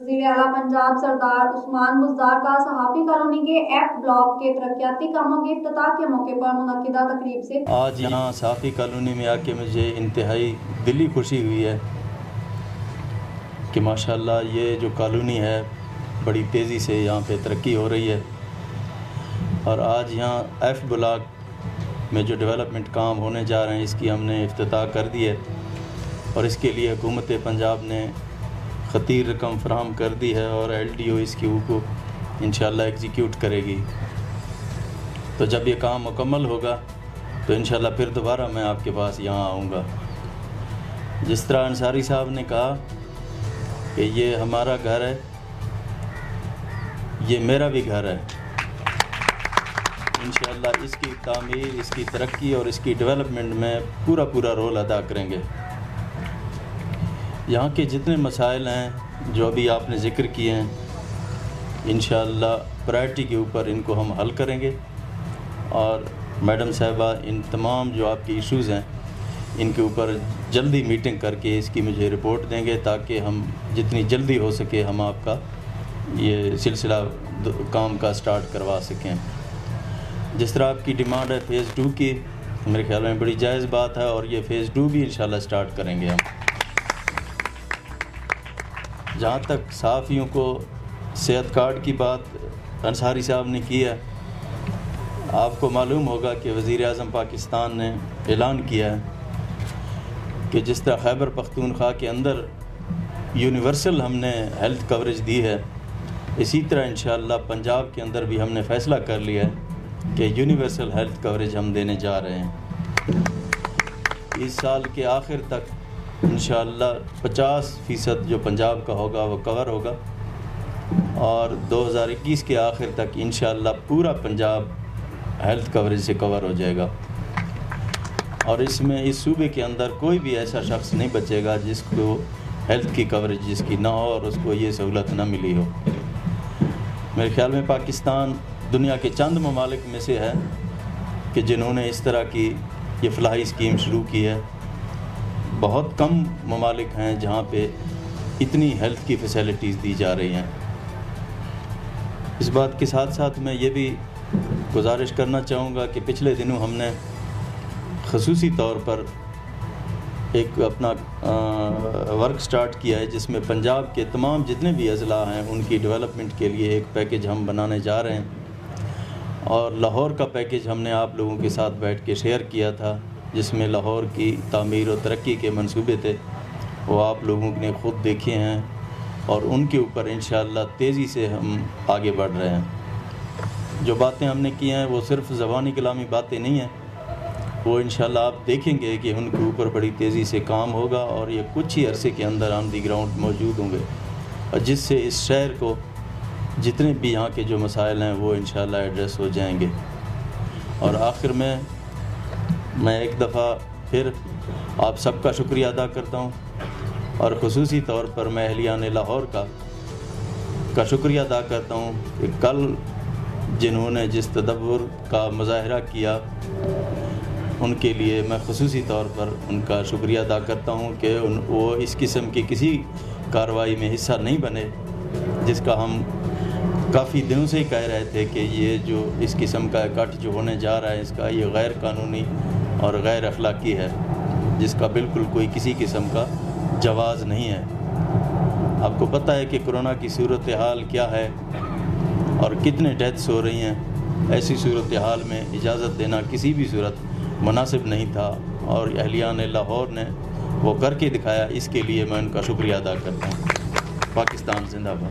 वज़ीर आला पंजाब सरदार उस्मान बुज़दार का सहाफ़ी कॉलोनी के एफ ब्लॉक के तरक्याती कामों के इफ्तिताह के मौके पर मुनक्किदा तकरीब से आज यहाँ सहाफ़ी कॉलोनी में आके मुझे इंतहाई दिली खुशी हुई है कि माशाल्लाह ये जो कॉलोनी है बड़ी तेज़ी से यहाँ पे तरक्की हो रही है। और आज यहाँ एफ ब्लॉक में जो डेवलपमेंट काम होने जा रहे हैं इसकी हमने इफ्तिताह कर दी है और इसके लिए हुकूमत पंजाब ने ख़तीर रकम फराहम कर दी है और LDO इसकी को इंशाल्लाह एग्जीक्यूट करेगी। तो जब ये काम मुकम्मल होगा तो इंशाल्लाह फिर दोबारा मैं आपके पास यहाँ आऊँगा। जिस तरह अंसारी साहब ने कहा कि ये हमारा घर है, ये मेरा भी घर है। इंशाल्लाह इसकी तामीर, इसकी तरक्की और इसकी डेवलपमेंट में पूरा रोल अदा करेंगे। यहाँ के जितने मसाइल हैं जो अभी आपने ज़िक्र किए हैं इंशाल्लाह प्रायोरिटी के ऊपर इनको हम हल करेंगे और मैडम साहिबा इन तमाम जो आपके इश्यूज़ हैं इनके ऊपर जल्दी मीटिंग करके इसकी मुझे रिपोर्ट देंगे ताकि हम जितनी जल्दी हो सके हम आपका ये सिलसिला काम का स्टार्ट करवा सकें। जिस तरह आपकी डिमांड है फ़ेज़ 2 की, मेरे ख्याल में बड़ी जायज़ बात है और ये फ़ेज़ 2 भी इंशाल्लाह स्टार्ट करेंगे हम। जहाँ तक सहाफ़ियों को सेहत कार्ड की बात अंसारी साहब ने की है, आपको मालूम होगा कि वज़ीर आज़म पाकिस्तान ने ऐलान किया है कि जिस तरह खैबर पख्तूनख्वा के अंदर यूनिवर्सल हमने हेल्थ कवरेज दी है, इसी तरह इंशाअल्लाह पंजाब के अंदर भी हमने फ़ैसला कर लिया है कि यूनिवर्सल हेल्थ कवरेज हम देने जा रहे हैं। इस साल के आखिर तक इंशाअल्लाह 50% जो पंजाब का होगा वो कवर होगा और 2021 के आखिर तक इंशाअल्लाह पूरा पंजाब हेल्थ कवरेज से कवर हो जाएगा। और इसमें इस सूबे के अंदर कोई भी ऐसा शख्स नहीं बचेगा जिसको हेल्थ की कवरेज जिसकी ना हो और उसको ये सहूलत ना मिली हो। मेरे ख्याल में पाकिस्तान दुनिया के चंद ममालिक में से है कि जिन्होंने इस तरह की ये फलाही स्कीम शुरू की है। बहुत कम ममालिक हैं जहाँ पे इतनी हेल्थ की फैसिलिटीज़ दी जा रही हैं। इस बात के साथ साथ मैं ये भी गुजारिश करना चाहूँगा कि पिछले दिनों हमने ख़ुसूसी तौर पर एक अपना वर्क स्टार्ट किया है जिसमें पंजाब के तमाम जितने भी अज़ला हैं उनकी डेवलपमेंट के लिए एक पैकेज हम बनाने जा रहे हैं। और लाहौर का पैकेज हमने आप लोगों के साथ बैठ के शेयर किया था जिसमें लाहौर की तामीर और तरक्की के मंसूबे थे, वो आप लोगों ने ख़ुद देखे हैं और उनके ऊपर इंशाअल्लाह तेज़ी से हम आगे बढ़ रहे हैं। जो बातें हमने की हैं वो सिर्फ़ ज़बानी कलामी बातें नहीं हैं, वो इंशाअल्लाह आप देखेंगे कि उनके ऊपर बड़ी तेज़ी से काम होगा और ये कुछ ही अरसे के अंदर ऑन दी ग्राउंड मौजूद होंगे और जिससे इस शहर को जितने भी यहाँ के जो मसाइल हैं वो इंशाअल्लाह एड्रेस हो जाएंगे। और आखिर में मैं एक दफ़ा फिर आप सबका शुक्रिया अदा करता हूँ और ख़ुसूसी तौर पर मैं अहलियान लाहौर का शुक्रिया अदा करता हूँ कि कल जिन्होंने जिस तदब्बुर का मुज़ाहरा किया उनके लिए मैं ख़ुसूसी तौर पर उनका शुक्रिया अदा करता हूँ कि वो इस किस्म की किसी कार्रवाई में हिस्सा नहीं बने जिसका हम काफ़ी दिनों से ही कह रहे थे कि ये जो इस किस्म का इकट्ठ जो होने जा रहा है इसका ये गैर कानूनी और गैर अखलाकी है जिसका बिल्कुल कोई किसी किस्म का जवाज़ नहीं है। आपको पता है कि कोरोना की सूरत हाल क्या है और कितने डेथ्स हो रही हैं। ऐसी सूरत हाल में इजाज़त देना किसी भी सूरत मुनासिब नहीं था और अहलियान लाहौर ने वो करके दिखाया। इसके लिए मैं उनका शुक्रिया अदा करता हूँ। पाकिस्तान जिंदाबाद।